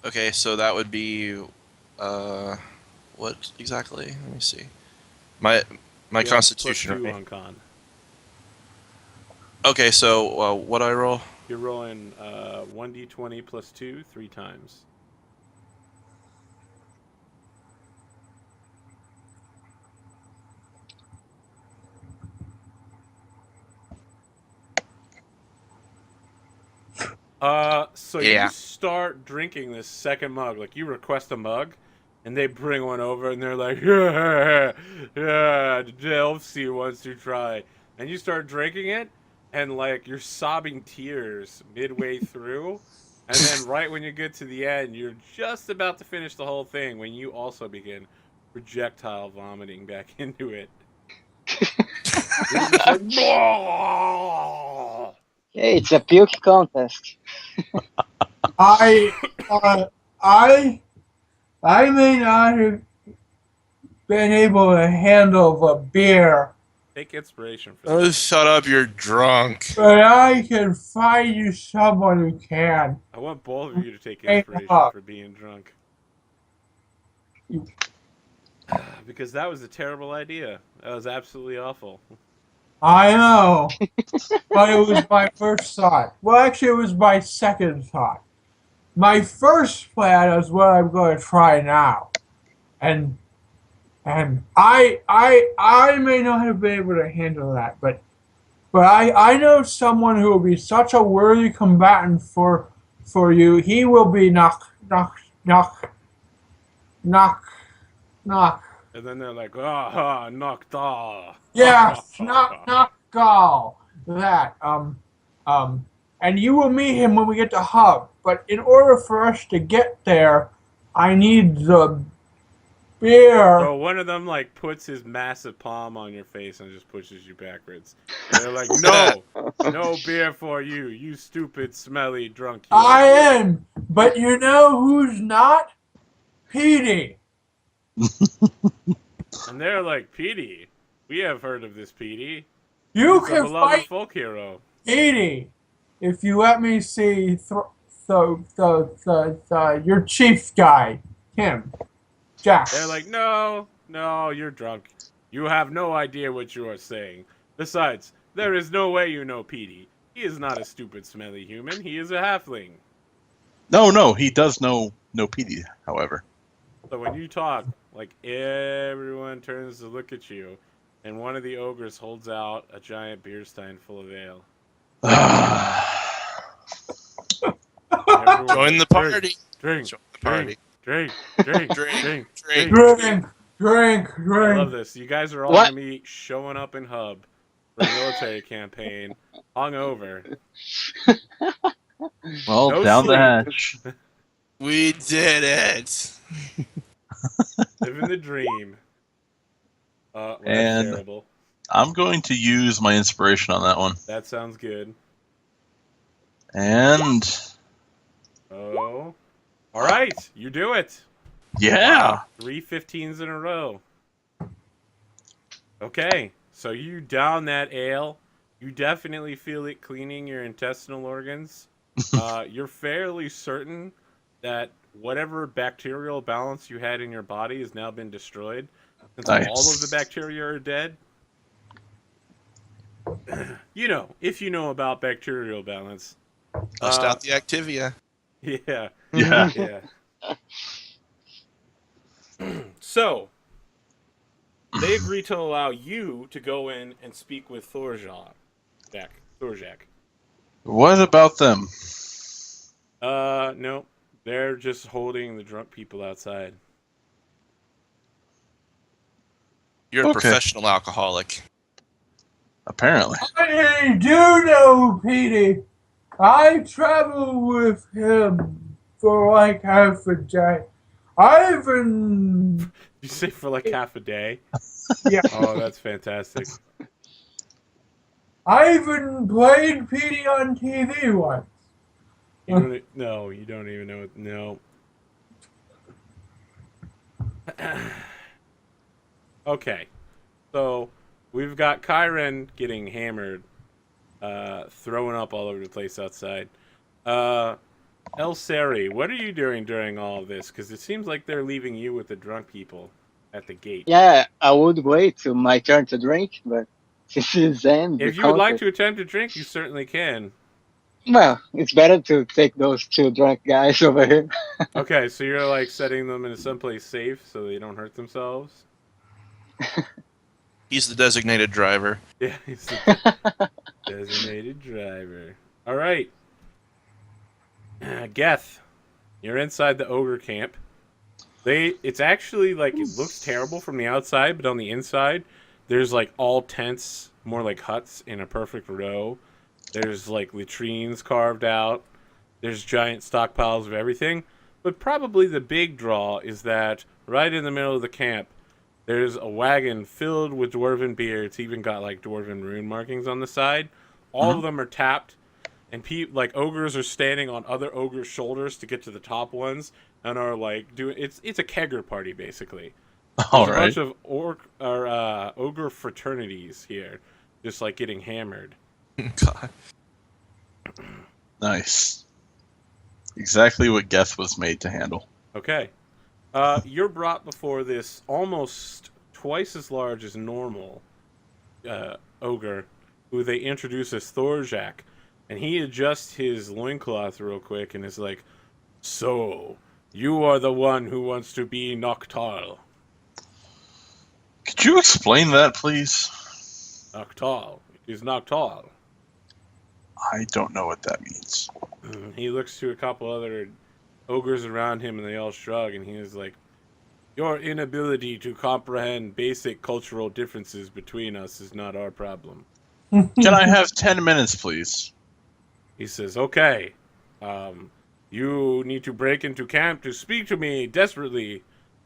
Okay, so that would be, what exactly? Let me see. My my You have Constitution, +2 right? on con. Okay, so what I roll? You're rolling 1d20 +2 3 times. So you Yeah. start drinking this second mug, like you request a mug, and they bring one over, and they're like, yeah, yeah, Delphi wants to try, and you start drinking it, and like you're sobbing tears midway through, and then right when you get to the end, you're just about to finish the whole thing when you also begin projectile vomiting back into it. You're just like, "Blah!" Okay, it's a puke contest. I, uh, I, I may not have been able to handle the beer, Take inspiration for Oh, that. shut up! You're drunk. but I can find you someone who can. I want both of you to take Hey, inspiration for being drunk. You- Because that was a terrible idea. That was absolutely awful. I know, but it was my first thought. Well, actually, it was my second thought. My first plan is what I'm going to try now, and I may not have been able to handle that, but I know someone who will be such a worthy combatant for you. He will be knock. And then they're like, ah, knocked off. Yes, knock gall. That and you will meet him when we get to Hub. But in order for us to get there, I need the beer. So one of them like puts his massive palm on your face and just pushes you backwards. And they're like, no, no beer for you, you stupid, smelly, drunk I human. am, but you know who's not? Petey. And they're like, Petey, we have heard of this Petey. You He's a can beloved fight folk hero. Petey if you let me see your chief guy, Kim, Jack. They're like, no, no, you're drunk. You have no idea what you are saying. Besides, there is no way you know Petey. He is not a stupid, smelly human. He is a halfling. No, he does know Petey, however. So when you talk, like everyone turns to look at you, and one of the ogres holds out a giant beer stein full of ale. Everyone's Join like, the party. Drink, Join the drink, party. drink, drink, Drink, drink, drink. drink. Drink. I love this. You guys are all What? gonna be showing up in Hub for a military campaign, hungover. Well, No down the sleep. hatch. We did it. Living the dream. Well, that's And- terrible. I'm going to use my inspiration on that one. That sounds good. And Oh. All right, you do it. yeah, 3 15s in a row. Okay, so you down that ale. You definitely feel it cleaning your intestinal organs. You're fairly certain that whatever bacterial balance you had in your body has now been destroyed. Since Nice. all of the bacteria are dead. You know, if you know about bacterial balance. Bust out the Activia. Yeah. yeah. Yeah. So, they agree to allow you to go in and speak with Thorjak. What about them? No. They're just holding the drunk people outside. You're a Okay. professional alcoholic. Apparently. I do know Petey. I travel with him for like half a day. I've been You say for like half a day? yeah. Oh, that's fantastic. I even played Petey on TV once. No, you don't even know it. No. Okay. So, we've got Kyren getting hammered, throwing up all over the place outside. El Seri, what are you doing during all of this? Because it seems like they're leaving you with the drunk people at the gate. Yeah, I would wait till my turn to drink, but since it's end the If you would like contest, to attempt to drink, you certainly can. well, it's better to take those two drunk guys over here. Okay, so you're like setting them into someplace safe so they don't hurt themselves? He's the designated driver. Yeah, he's the designated driver. All right. Geth, you're inside the ogre camp. It's actually like, it looks terrible from the outside, but on the inside, there's like all tents, more like huts in a perfect row. There's like latrines carved out. There's giant stockpiles of everything. But probably the big draw is that right in the middle of the camp, there's a wagon filled with dwarven beer. It's even got like dwarven rune markings on the side. All of them are tapped, and like ogres are standing on other ogres' shoulders to get to the top ones, and are like doing. It's a kegger party basically. All There's a right. bunch of ogre fraternities here, just like getting hammered. God. Nice. Exactly what Geth was made to handle. Okay. You're brought before this almost twice as large as normal ogre, who they introduce as Thorjak. And he adjusts his loincloth real quick and is like, "So, you are the one who wants to be Noctal." Could you explain that, please? Noctal. It is Noctal. I don't know what that means. He looks to a couple other ogres around him and they all shrug, and he is like, "Your inability to comprehend basic cultural differences between us is not our problem." Can I have 10 minutes, please? He says, "Okay, you need to break into camp to speak to me desperately,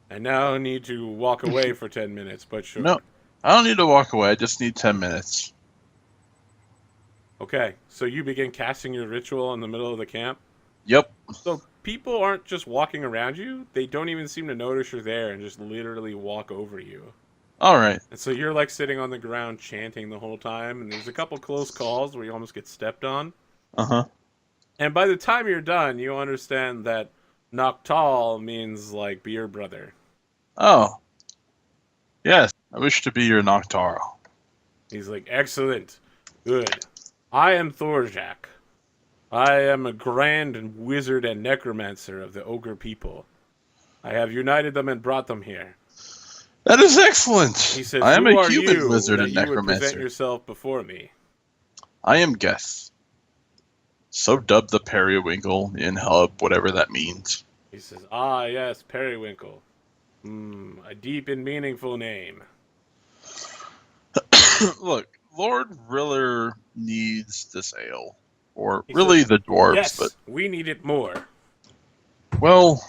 and now need to walk away for 10 minutes, but sure." No, I don't need to walk away. I just need 10 minutes. Okay, so you begin casting your ritual in the middle of the camp. Yep. So people aren't just walking around you, they don't even seem to notice you're there and just literally walk over you. All right. And so you're like sitting on the ground chanting the whole time, and there's a couple close calls where you almost get stepped on. Uh-huh. And by the time you're done, you understand that Noctal means like beer brother. Oh. Yes, I wish to be your Noctaro. He's like, "Excellent. Good. I am Thorjak. I am a grand wizard and necromancer of the ogre people. I have united them and brought them here." That is excellent. He says, I am "Who a are human you wizard that and you would present necromancer. yourself before me?" I am Geth. So dubbed the Periwinkle in Hub, whatever that means. He says, "Ah, yes, Periwinkle. A deep and meaningful name." Look, Lord Riller needs this ale. Or He really says, the dwarves, "Yes, but, we need it more." well,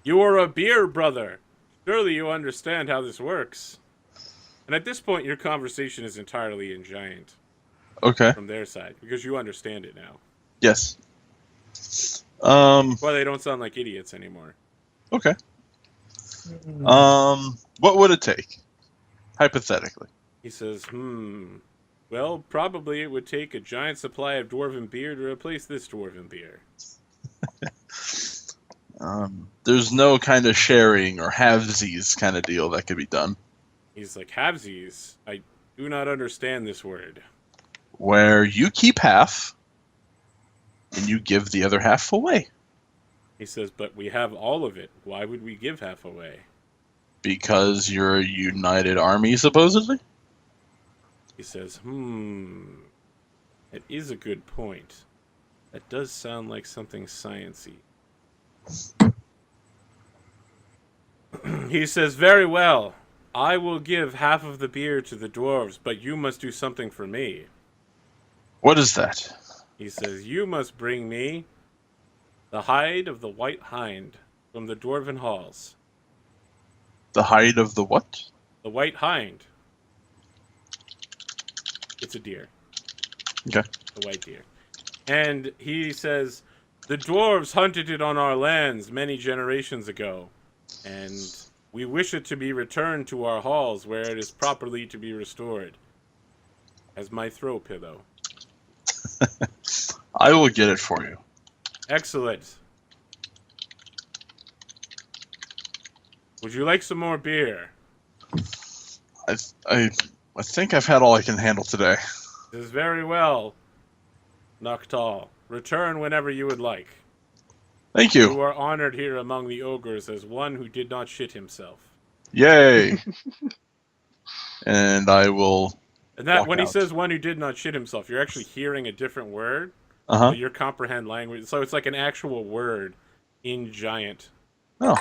"You are a beer brother. Surely you understand how this works." And at this point, your conversation is entirely in Giant okay. from their side, because you understand it now. Yes. Well, they don't sound like idiots anymore. Okay. What would it take? Hypothetically. He says, well, probably it would take a giant supply of dwarven beer to replace this dwarven beer." There's no kind of sharing or halvesies kind of deal that could be done. He's like, "Halvesies? I do not understand this word." Where you keep half, and you give the other half away. He says, "But we have all of it. Why would we give half away?" Because you're a united army, supposedly? He says, "It is a good point. That does sound like something science-y." He says, "Very well. I will give half of the beer to the dwarves, but you must do something for me." What is that? He says, "You must bring me the hide of the white hind from the dwarven halls." The hide of the what? The white hind. It's a deer. Okay. The white deer. And he says, "The dwarves hunted it on our lands many generations ago, and we wish it to be returned to our halls where it is properly to be restored as my throw pillow." I will get it for you. Excellent. Would you like some more beer? I think I've had all I can handle today. This is very well, Noctal. Return whenever you would like. Thank You you. are honored here among the ogres as one who did not shit himself. Yay. And I will. And that Walk when he out. says one who did not shit himself, you're actually hearing a different word. Uh-huh. But you comprehend language. So it's like an actual word in giant. Oh,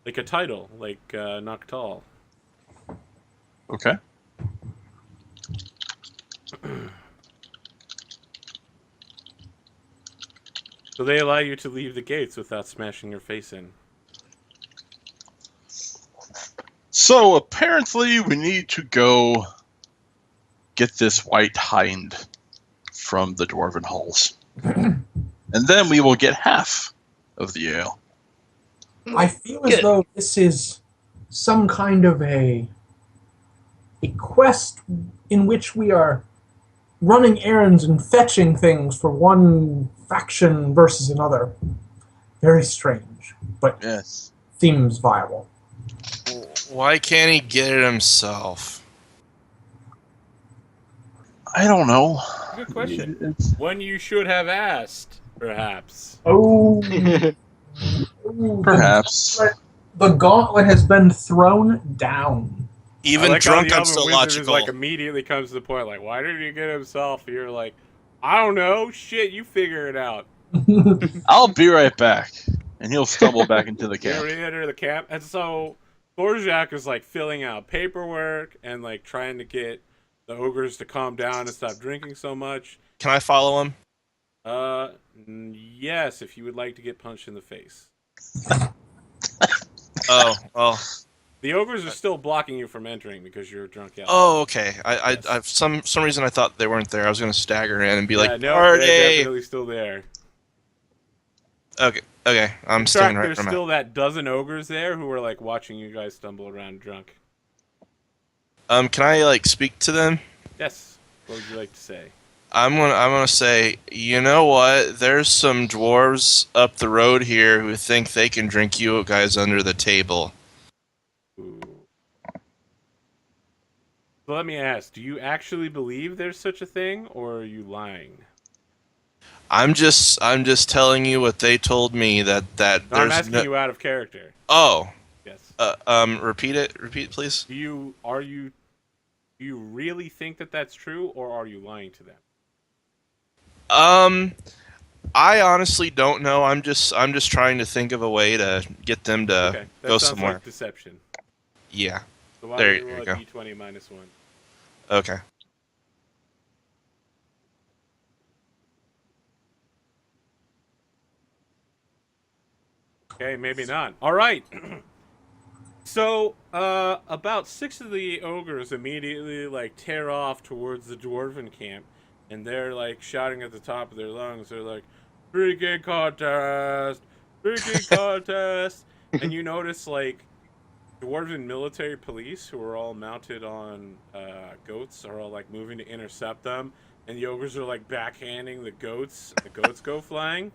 Like a title, like Noctal. okay. So they allow you to leave the gates without smashing your face in. So apparently we need to go get this white hind from the dwarven halls. And then we will get half of the ale. I feel as Good. though this is some kind of a quest in which we are running errands and fetching things for one faction versus another. Very strange, but Yes. seems viable. Why can't he get it himself? I don't know. Good question. It's- One you should have asked, perhaps. Oh, Perhaps. The gauntlet has been thrown down. I Even like how drunk, the I'm elven still wizard logical. is like immediately comes to the point, like, why did he get himself? You're like, I don't know. Shit, you figure it out. I'll be right back. And he'll stumble back into the You camp. re-enter the camp, and so Thorjak is like filling out paperwork and like trying to get the ogres to calm down and stop drinking so much. Can I follow him? Yes, if you would like to get punched in the face. Oh, well. The ogres are still blocking you from entering because you're drunk out. Oh, okay. I Yes. some reason I thought they weren't there. I was gonna stagger in and be Yeah, like, no, party. they're definitely still there. Okay. I'm In staying fact, right there's where I'm still that dozen ogres there who are like watching you guys stumble around drunk. at. Can I like speak to them? Yes. What would you like to say? I'm gonna say, you know what? There's some dwarves up the road here who think they can drink you guys under the table. Ooh. So let me ask, do you actually believe there's such a thing, or are you lying? I'm just telling you what they told me that No, I'm there's asking no. you out of character. Oh, Yes. repeat please. Do you really think that that's true, or are you lying to them? I honestly don't know. I'm just trying to think of a way to get them to Okay, that go sounds somewhere. like deception. Yeah. So why There don't you you roll go. a d20 minus 1? Okay. Okay, maybe not. All right. So, about 6 of the ogres immediately like tear off towards the dwarven camp, and they're like shouting at the top of their lungs. They're like, "Drinking contest, drinking contest!" And you notice like dwarven military police who are all mounted on goats are all like moving to intercept them, and the ogres are like backhanding the goats. The goats go flying.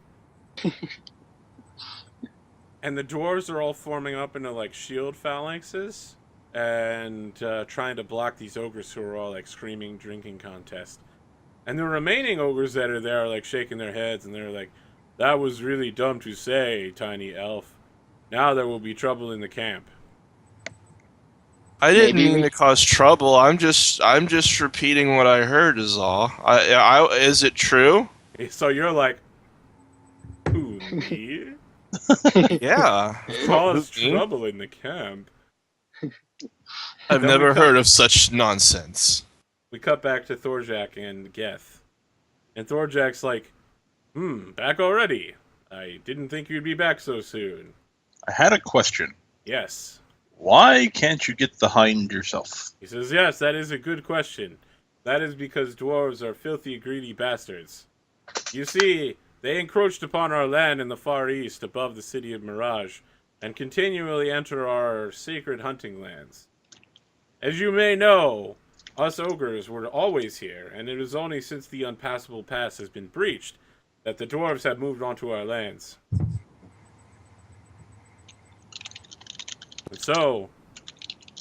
And the dwarves are all forming up into like shield phalanxes and trying to block these ogres who are all like screaming drinking contest. And the remaining ogres that are there are like shaking their heads and they're like, "That was really dumb to say, tiny elf. Now there will be trouble in the camp." I didn't Maybe mean we- to cause trouble. I'm just repeating what I heard is all. Is it true? So you're like, "Who, me? Yeah. Cause Me? trouble in the camp?" I've Then never we cut- heard of such nonsense. We cut back to Thorjak and Geth. And Thorjak's like, back already. I didn't think you'd be back so soon. I had a question. Yes. Why can't you get the hind yourself? He says, yes, that is a good question. That is because dwarves are filthy, greedy bastards. You see, they encroached upon our land in the far east above the city of Mirage, and continually enter our sacred hunting lands. As you may know, us ogres were always here, and it is only since the unpassable pass has been breached that the dwarves have moved onto our lands. And so,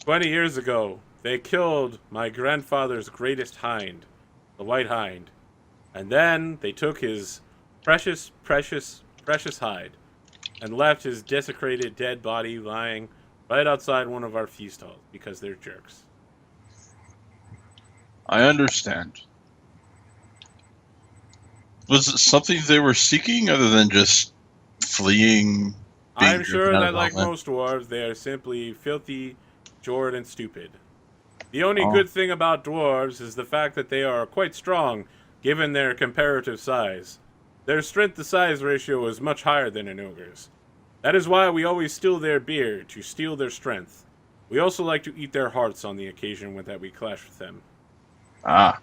20 years ago, they killed my grandfather's greatest hind, the white hind. And then they took his precious, precious, precious hide and left his desecrated dead body lying right outside one of our feast halls because they're jerks. I understand. Was it something they were seeking other than just fleeing? I'm Being sure driven out that, of the like homeland? most dwarves, they are simply filthy, jord, and stupid. The only Oh. good thing about dwarves is the fact that they are quite strong, given their comparative size. Their strength to size ratio is much higher than an ogre's. That is why we always steal their beer, to steal their strength. We also like to eat their hearts on the occasion that we clash with them. Ah,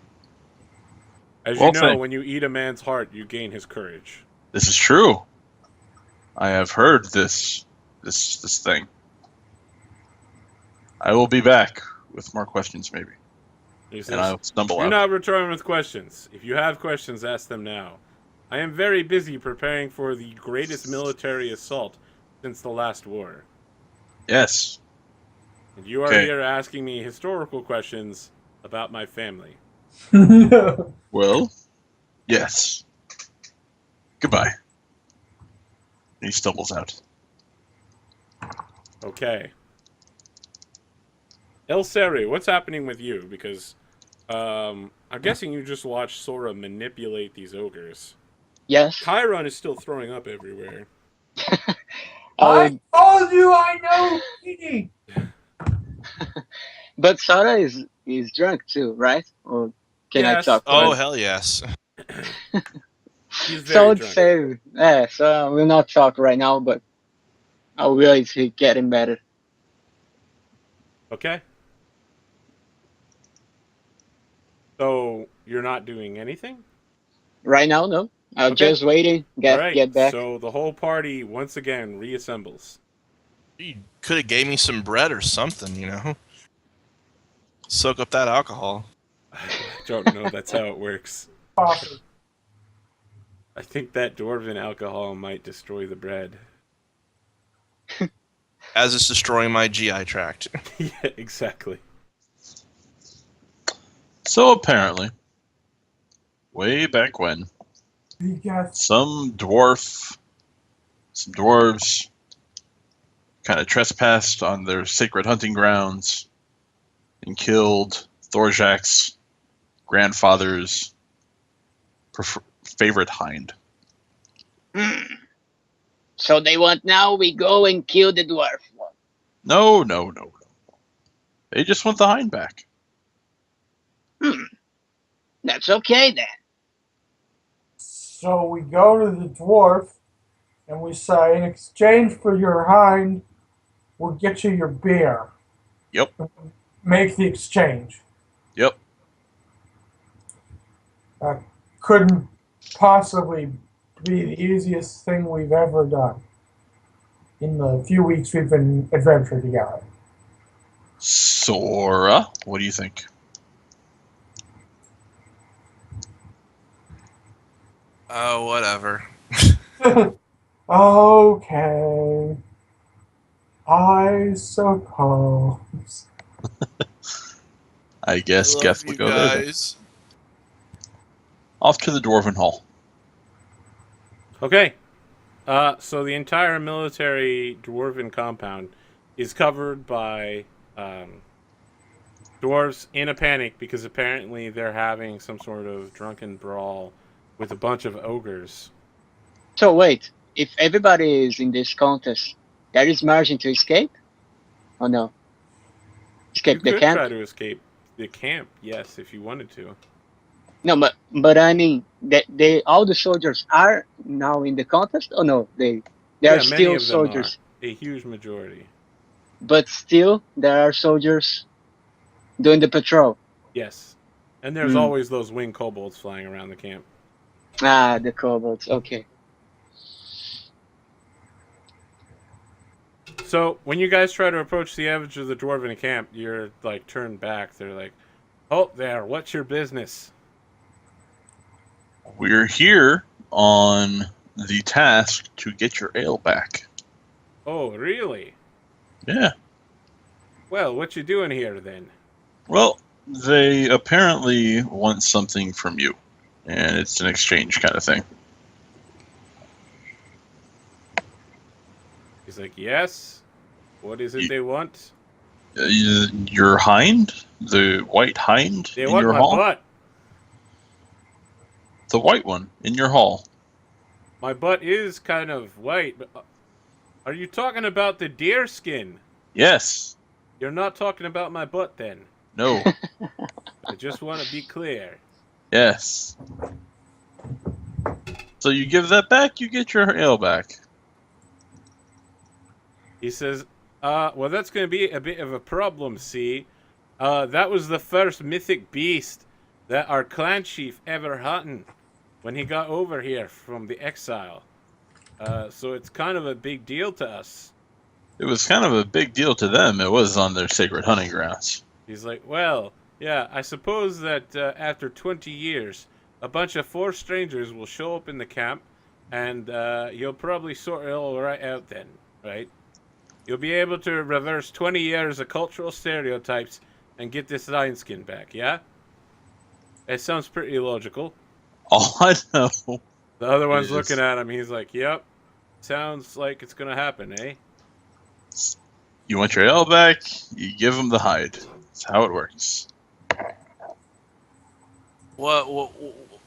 As Well, you know, thank- when you eat a man's heart, you gain his courage. this is true. I have heard this thing. I will be back with more questions, maybe, He and says, I'll stumble "Do out. not return with questions. If you have questions, ask them now. I am very busy preparing for the greatest military assault since the last war. Yes. And you are Okay. here asking me historical questions about my family." Well, yes. Goodbye. And he stumbles out. Okay. El Seri, what's happening with you? Because I'm guessing you just watched Sora manipulate these ogres. Yes. Chiron is still throwing up everywhere. I told you I know eating. But Sara is drunk too, right? Or can I Yes, talk to Oh, her? hell yes. He's So I very would drunk. say, yeah, so we'll not talk right now, but I'll realize he's getting better. Okay. So you're not doing anything? Right now, no. I'm Okay. just waiting, All right. get back. So the whole party once again reassembles. You could have gave me some bread or something, you know? Soak up that alcohol. I don't know. That's how it works. Coffee. I think that dwarven alcohol might destroy the bread. As it's destroying my GI tract. Yeah, exactly. So apparently, way back when, You got some dwarves kind of trespassed on their sacred hunting grounds and killed Thorjak's grandfather's favorite hind. So they want now we go and kill the dwarf one. No. They just want the hind back. That's okay then. So we go to the dwarf and we say, in exchange for your hind, we'll get you your beer. Yep. Make the exchange. Yep. Couldn't possibly be the easiest thing we've ever done in the few weeks we've been adventuring together. Sora, what do you think? Oh, whatever. Okay. I suppose. I guess I love Geth will you go there. Then. guys. Off to the Dwarven Hall. Okay. So the entire military dwarven compound is covered by dwarves in a panic because apparently they're having some sort of drunken brawl with a bunch of ogres. So wait, if everybody is in this contest, there is margin to escape? Or no? You Escape the could camp? try to escape the camp, yes, if you wanted to. No, but I mean, they all the soldiers are now in the contest, or no? They are Yeah, many still of them are. soldiers, A huge majority. but still there are soldiers doing the patrol. Yes. And there's Hmm. always those winged kobolds flying around the camp. Ah, the kobolds. Okay. So when you guys try to approach the edge of the dwarven camp, you're like turned back. They're like, Halt there. What's your business? We're here on the task to get your ale back. Oh, really? Yeah. Well, what you doing here then? Well, they apparently want something from you, and it's an exchange kind of thing. He's like, yes. What is it they want? Your hind? The white hind They in want your my hall? butt. The white one in your hall. My butt is kind of white, but are you talking about the deer skin? Yes. You're not talking about my butt then. No. I just want to be clear. Yes. So you give that back, you get your ale back. He says, well, that's going to be a bit of a problem, see? That was the first mythic beast that our clan chief ever hunted when he got over here from the exile. So it's kind of a big deal to us. It was kind of a big deal to them. It was on their sacred hunting grounds. He's like, well, yeah, I suppose that after 20 years, a bunch of 4 strangers will show up in the camp, and you'll probably sort it all right out then, right? You'll be able to reverse 20 years of cultural stereotypes and get this lion skin back, yeah? It sounds pretty logical. All I know. The other one's Yes. looking at him. He's like, yep, sounds like it's going to happen, eh? You want your ale back, you give them the hide. That's how it works.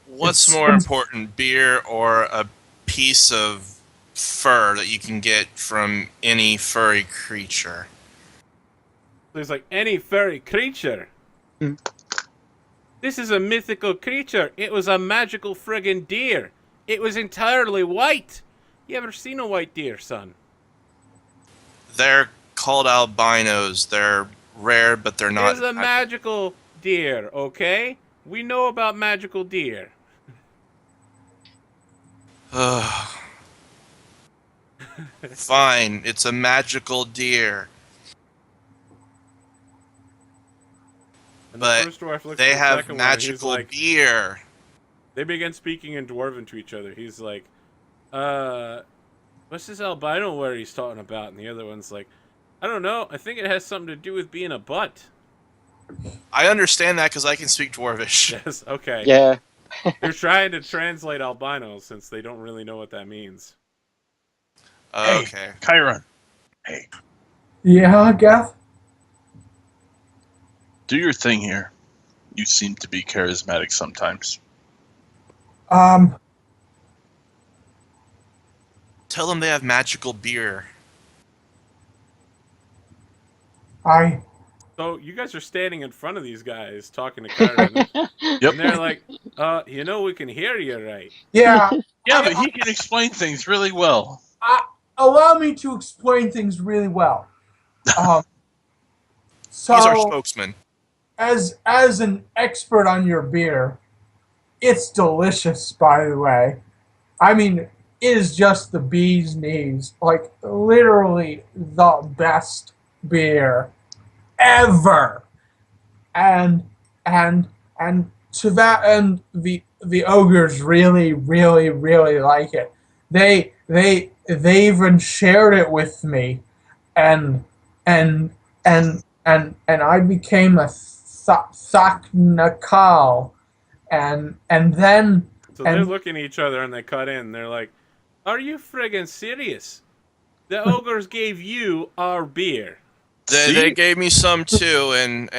What's more important, beer or a piece of fur that you can get from any furry creature? There's like, any furry creature. Hmm. This is a mythical creature. It was a magical friggin' deer. It was entirely white. You ever seen a white deer, son? They're called albinos. They're rare, but they're not. It's a magical deer, okay? We know about magical deer. Fine, it's a magical deer. And But the first dwarf looks They at the have second one, and he's magical like, beer. they begin speaking in Dwarven to each other. He's like, what's this albino word he's talking about? And the other one's like, I don't know. I think it has something to do with being a butt. I understand that because I can speak Dwarvish. Yes, okay. Yeah. They're trying to translate albino since they don't really know what that means. Okay. Chiron, hey, Yeah, Gav? do your thing here. You seem to be charismatic sometimes. Tell them they have magical beer. So you guys are standing in front of these guys talking to Kyron. Yep. And they're like, you know we can hear you, right? Yeah. Yeah, but he can explain things really well. Allow me to explain things really well. He's our So, spokesman. as an expert on your beer, it's delicious, by the way. I mean, it is just the bee's knees. Like, literally the best beer ever. And to that end, the ogres really, really, really like it. They even shared it with me, and I became a Thaknakal, and then So they're looking at each other and they cut in. They're like, are you friggin' serious? The ogres gave you our beer. They gave me some too, and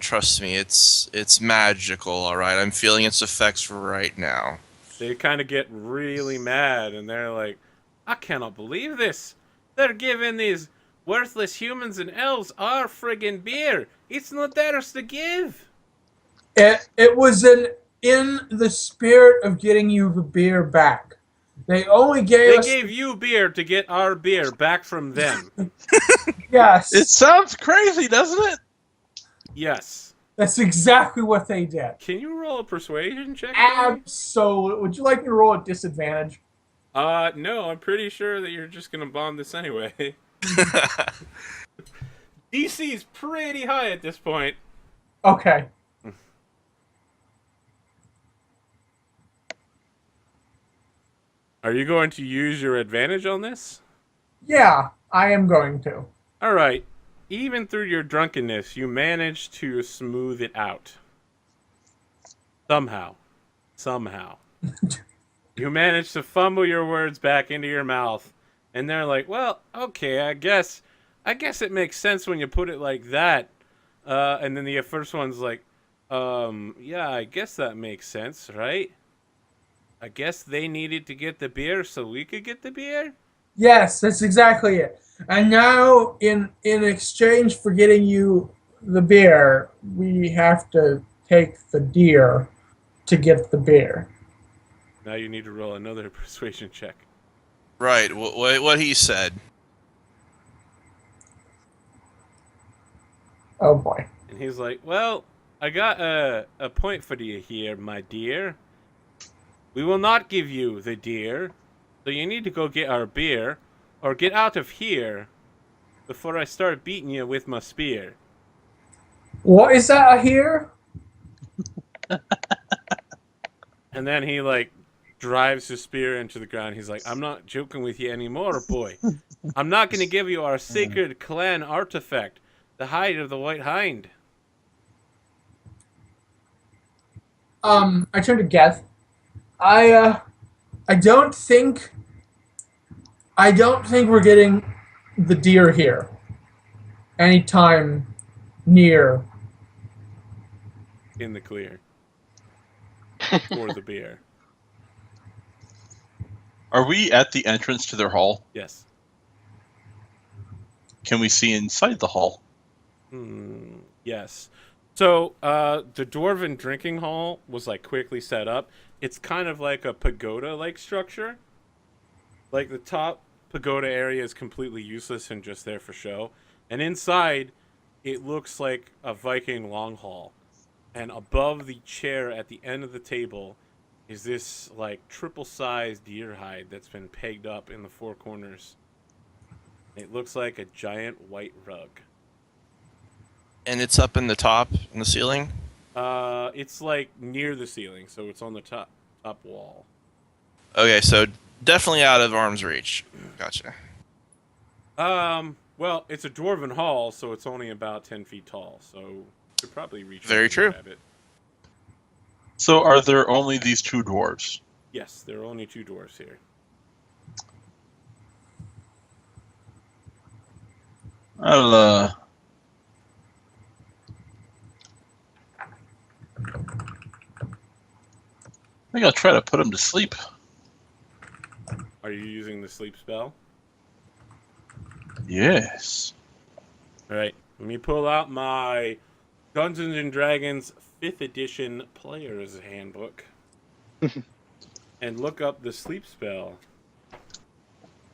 trust me, it's magical. All right, I'm feeling its effects right now. They kind of get really mad and they're like, I cannot believe this. They're giving these worthless humans and elves our friggin' beer. It's not theirs to give. it was in the spirit of getting you the beer back. They only gave They us gave you beer to get our beer back from them. yes. It sounds crazy, doesn't it? Yes. That's exactly what they did. Can you roll a persuasion check? for me? Absolutely. Would you like me to roll at disadvantage? No, I'm pretty sure that you're just gonna bomb this anyway. DC's pretty high at this point. Okay. Are you going to use your advantage on this? Yeah, I am going to. All right. Even through your drunkenness, you managed to smooth it out. Somehow. Somehow. You managed to fumble your words back into your mouth, and they're like, "Well, okay, I guess it makes sense when you put it like that." And then the first one's like, yeah, I guess that makes sense, right? I guess they needed to get the beer so we could get the beer." Yes, that's exactly it. And now, in exchange for getting you the beer, we have to take the deer to get the beer. Now you need to roll another persuasion check. Right. What he said. Oh boy. And he's like, "Well, I got a point for you here, my dear. We will not give you the deer, so you need to go get our beer, or get out of here before I start beating you with my spear." What is that I hear? And then he like drives his spear into the ground. He's like, "I'm not joking with you anymore, boy. I'm not going to give you our sacred clan artifact, the hide of the white hind." I turn to Geth. I don't think we're getting the deer here anytime near. In the clear. For the beer. Are we at the entrance to their hall? Yes. Can we see inside the hall? Yes. So the dwarven drinking hall was like quickly set up. It's kind of like a pagoda-like structure. Like the top pagoda area is completely useless and just there for show. And inside, it looks like a Viking long hall. And above the chair at the end of the table is this like triple-sized deer hide that's been pegged up in the four corners. It looks like a giant white rug. And it's up in the top in the ceiling. It's like near the ceiling, so it's on the top wall. Okay, so definitely out of arm's reach. Gotcha. Well, it's a dwarven hall, so it's only about 10 feet tall, so you could probably reach. Very true. Grab it. So are there only these two dwarves? Yes, there are only two dwarves here. I'll I think I'll try to put him to sleep. Are you using the sleep spell? Yes. All right, let me pull out my Dungeons and Dragons 5th edition player's handbook and look up the sleep spell.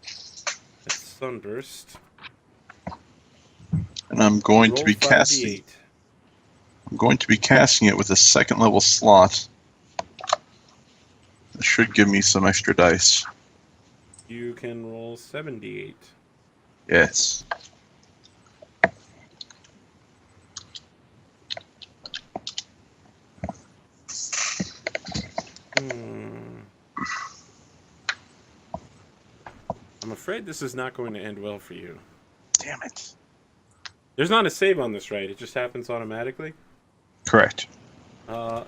It's Sunburst. And I'm going Roll to be 5d8. casting. I'm going to be casting it with a 2nd level slot. It should give me some extra dice. You can roll 78. Yes. I'm afraid this is not going to end well for you. Damn it. There's not a save on this, right? It just happens automatically? Correct.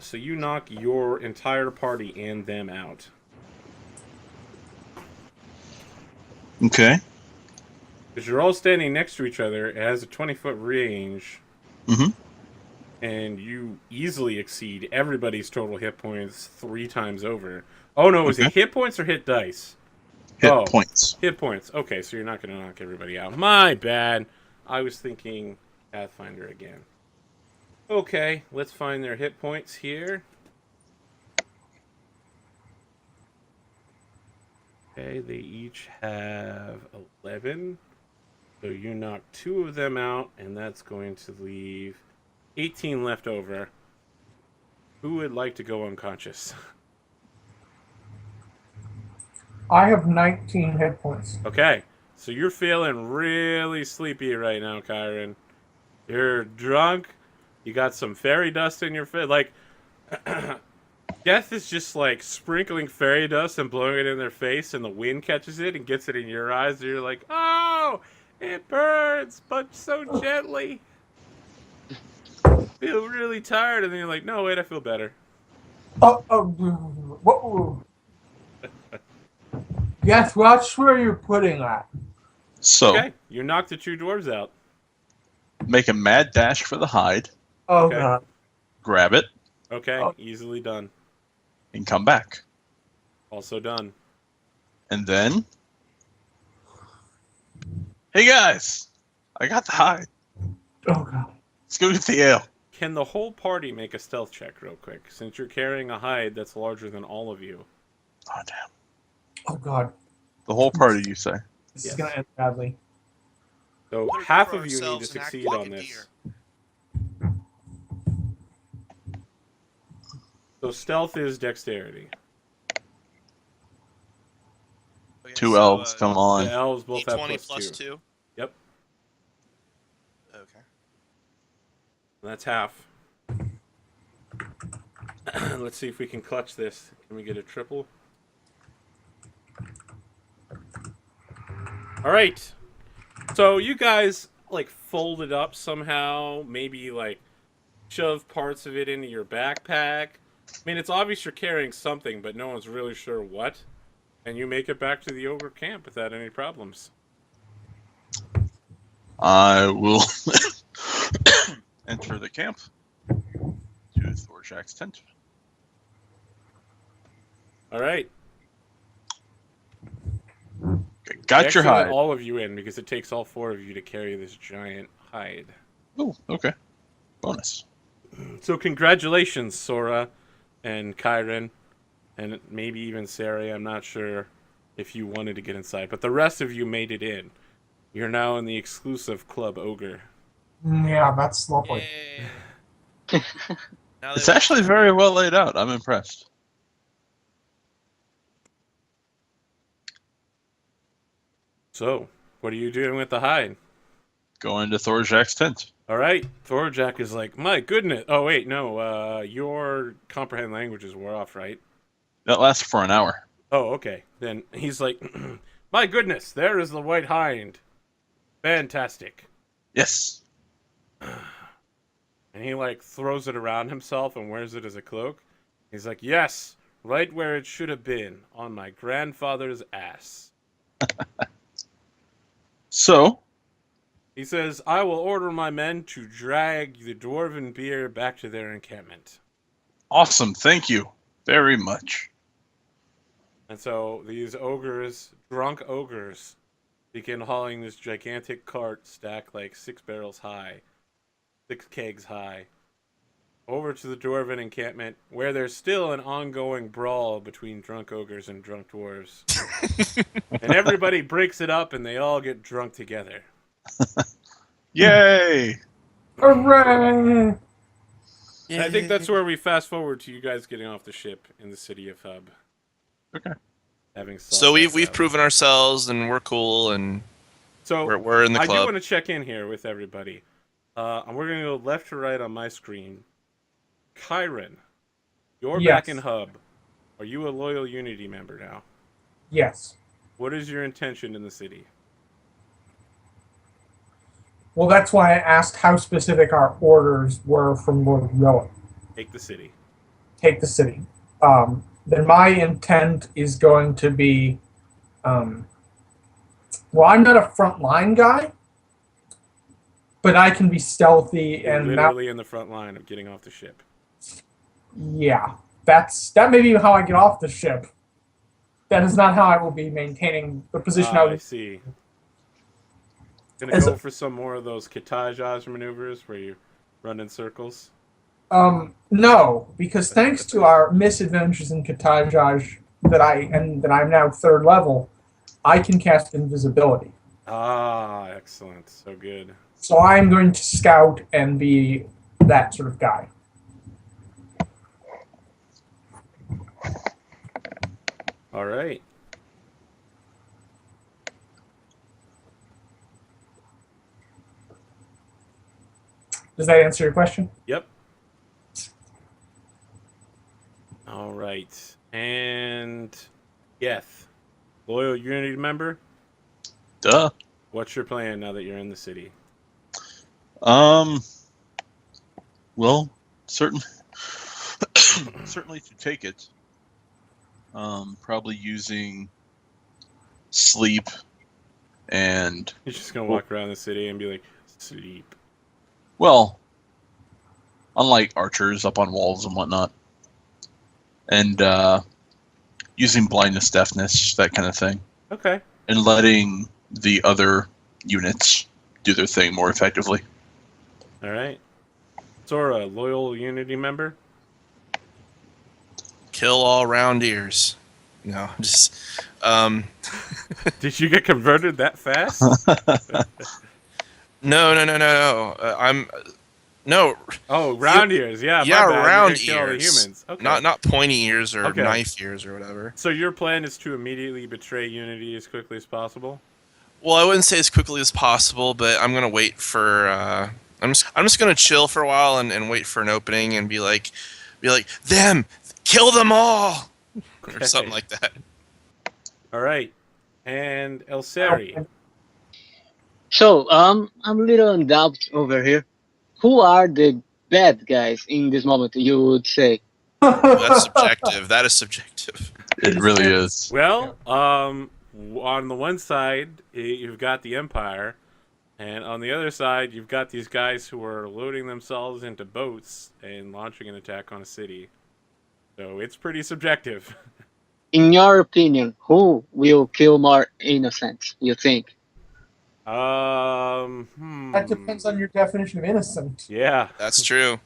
So you knock your entire party and them out. Okay. Because you're all standing next to each other, it has a 20-foot range. Mm-hmm. And you easily exceed everybody's total hit points 3 times over. Oh no, is it hit points or hit dice? Hit points. Hit points. Okay, so you're not going to knock everybody out. My bad. I was thinking Pathfinder again. Okay, let's find their hit points here. Okay, they each have 11. So you knock 2 of them out, and that's going to leave 18 left over. Who would like to go unconscious? I have 19 hit points. Okay, so you're feeling really sleepy right now, Kyron. You're drunk. You got some fairy dust in your face. Like, Death is just like sprinkling fairy dust and blowing it in their face, and the wind catches it and gets it in your eyes. And you're like, oh, it burns, but so gently. Feel really tired, and then you're like, no, wait, I feel better. What? Yes, watch where you're putting that. So, Okay, you knocked the two dwarves out. make a mad dash for the hide, Oh Okay. god. grab it, Okay, Oh. easily done. and come back. Also done. And then, hey guys, I got the hide. Oh god. Let's go get the ale. Can the whole party make a stealth check real quick? Since you're carrying a hide that's larger than all of you. Oh damn! Oh god. The whole party, you say? This Yes. is gonna end badly. So We're half for of you need to ourselves and act succeed like on a this. deer. So stealth is dexterity. Okay, Two so, elves, come on. The elves both have D20 plus 2. 2. Yep, Okay. that's half. Let's see if we can clutch this. Can we get a triple? All right. So you guys like fold it up somehow, maybe like shove parts of it into your backpack. I mean, it's obvious you're carrying something, but no one's really sure what. And you make it back to the ogre camp without any problems. I will enter the camp to Thorjak's tent. All right. Okay, got I your actually let hide. all of you in because it takes all 4 of you to carry this giant hide. Oh, okay. Bonus. So congratulations, Sora and Kyron, and maybe even Sari. I'm not sure if you wanted to get inside, but the rest of you made it in. You're now in the exclusive Club Ogre. Yeah, that's lovely. Yay. Now It's that- actually very well laid out. I'm impressed. So, what are you doing with the hide? Going to Thorjak's tent. All right, Thorjak is like, my goodness. Oh wait, no. Your comprehend languages were off, right? That lasts for an hour. Oh, okay. Then he's like, my goodness, there is the white hind. Fantastic. Yes. And he like throws it around himself and wears it as a cloak. He's like, yes, right where it should have been, on my grandfather's ass. So, He says, I will order my men to drag the dwarven beer back to their encampment. awesome. Thank you very much. And so these ogres, drunk ogres, begin hauling this gigantic cart stacked like 6 barrels high, 6 kegs high, over to the dwarven encampment, where there's still an ongoing brawl between drunk ogres and drunk dwarves. And everybody breaks it up and they all get drunk together. Yay! Hooray! And I think that's where we fast forward to you guys getting off the ship in the city of Hub. Okay. Having solved So we've that. proven ourselves and we're cool and So we're in the I do club. want to check in here with everybody. And we're going to go left to right on my screen. Kyron, you're Yes. back in Hub. Are you a loyal Unity member now? Yes. What is your intention in the city? Well, that's why I asked how specific our orders were from Lord Rowan. Take the city. Take the city. Then my intent is going to be, well, I'm not a frontline guy, but I can be stealthy You're and literally in the front line of getting off the ship. yeah, that may be how I get off the ship. That is not how I will be maintaining the position I I was. see. Gonna As go a- for some more of those Katajaj maneuvers where you run in circles. No, because thanks to our misadventures in Katajaj that I'm now 3rd level, I can cast invisibility. Ah, excellent. So good. So I'm going to scout and be that sort of guy. All right. Does that answer your question? Yep. All right. And Geth, loyal Unity member. Duh. What's your plan now that you're in the city? Well, certainly to take it. Probably using sleep and You're just gonna walk around the city and be like, sleep. well, unlike archers up on walls and whatnot, and using blindness, deafness, that kind of thing, Okay. and letting the other units do their thing more effectively. All right. Sora, loyal Unity member. Kill all round ears. No, just Did you get converted that fast? no. I'm no. Oh, round ears. Yeah, Yeah, my bad. You're round gonna kill all the ears. humans. Okay. Not pointy ears or Okay. knife ears or whatever. So your plan is to immediately betray Unity as quickly as possible? Well, I wouldn't say as quickly as possible, but I'm gonna wait for. I'm just gonna chill for a while and wait for an opening and be like, them, kill them all, or something like that. All right. And Elseri. So, I'm a little in doubt over here. Who are the bad guys in this moment, you would say? That's subjective. That is subjective. It really is. Well, on the one side, you've got the Empire, and on the other side, you've got these guys who are loading themselves into boats and launching an attack on a city. So it's pretty subjective. In your opinion, who will kill more innocents, you think? That depends on your definition of innocent. Yeah. That's true.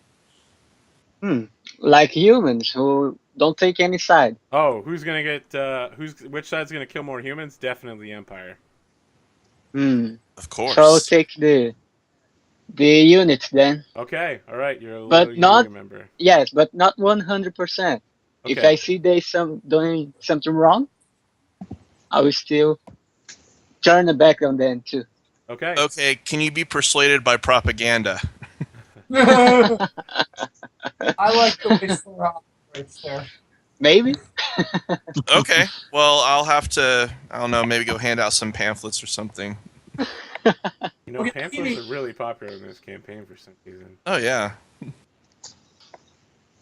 Like humans who don't take any side. Oh, who's gonna get? Which side's gonna kill more humans? Definitely Empire. Of course. So take the units then. Okay. All right. You're a But loyal not- Unity member. Yes, but not 100%. If Okay. I see they doing something wrong, I will still turn it back on them too. Okay. Okay, can you be persuaded by propaganda? I like the way Sora operates there. Maybe. Okay, well, I'll have to, I don't know, maybe go hand out some pamphlets or something. You know, pamphlets are really popular in this campaign for some reason. Oh, yeah.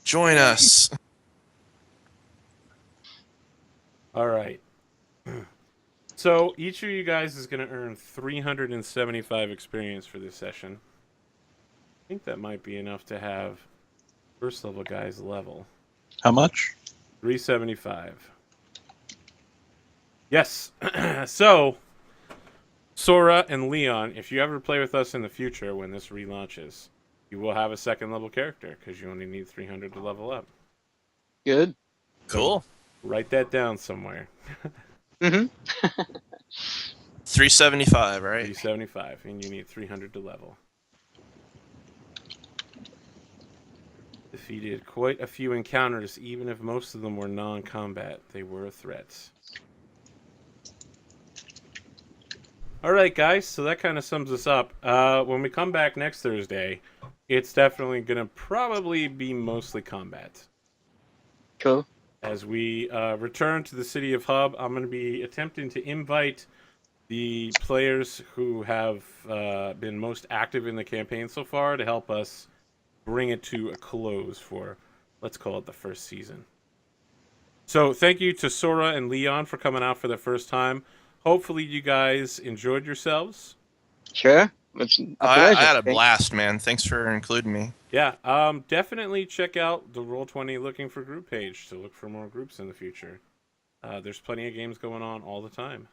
Join us. All right. So each of you guys is going to earn 375 experience for this session. I think that might be enough to have first level guys level. How much? 375. Yes. So, Sora and Leon, if you ever play with us in the future when this relaunches, you will have a second level character because you only need 300 to level up. Good. Cool. Write that down somewhere. 375, right? 375, and you need 300 to level. Defeated quite a few encounters, even if most of them were non-combat. They were threats. Alright guys, so that kind of sums us up. When we come back next Thursday, it's definitely going to probably be mostly combat. Cool. As we return to the city of Hub, I'm going to be attempting to invite the players who have been most active in the campaign so far to help us bring it to a close for, let's call it the first season. So thank you to Sora and Leon for coming out for the first time. Hopefully you guys enjoyed yourselves. Sure. It's a I pleasure. had a Thank- blast, man. Thanks for including me. Yeah, definitely check out the Roll20 Looking for Group page to look for more groups in the future. There's plenty of games going on all the time.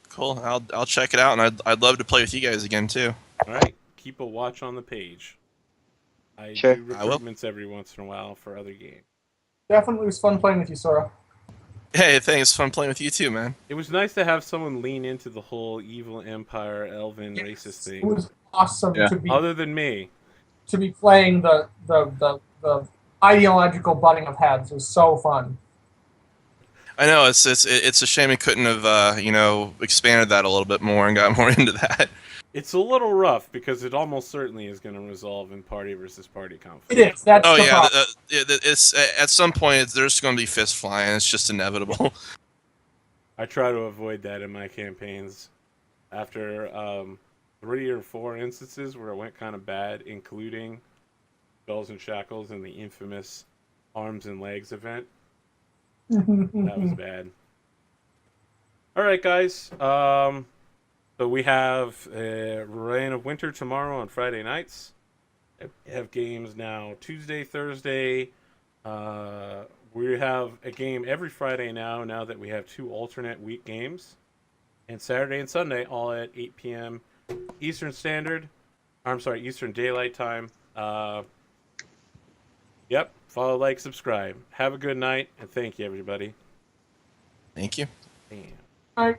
Cool. I'll check it out, and I'd love to play with you guys again too. All right, keep a watch on the page. I Sure. do I will. recruitments every once in a while for other games. Definitely was fun playing with you, Sora. Hey, thanks. Fun playing with you too, man. It was nice to have someone lean into the whole evil empire, elven, racist It thing. was awesome Yeah. to Other than me. be playing the ideological butting of heads. It was so fun. I know it's a shame we couldn't have expanded that a little bit more and got more into that. It's a little rough because it almost certainly is going to resolve in party versus party conflict. It is. That's Oh the yeah, problem. it's at some point there's going to be fist flying. It's just inevitable. I try to avoid that in my campaigns. After 3 or 4 instances where it went kind of bad, including Bells and Shackles and the infamous Arms and Legs event, that was bad. All right, guys. So we have Reign of Winter tomorrow on Friday nights. We have games now Tuesday, Thursday. We have a game every Friday now that we have 2 alternate week games. And Saturday and Sunday, all at 8 p.m. Eastern Standard. I'm sorry, Eastern Daylight Time. Yep. Follow, like, subscribe. Have a good night, and thank you, everybody. Thank you. Damn. All right.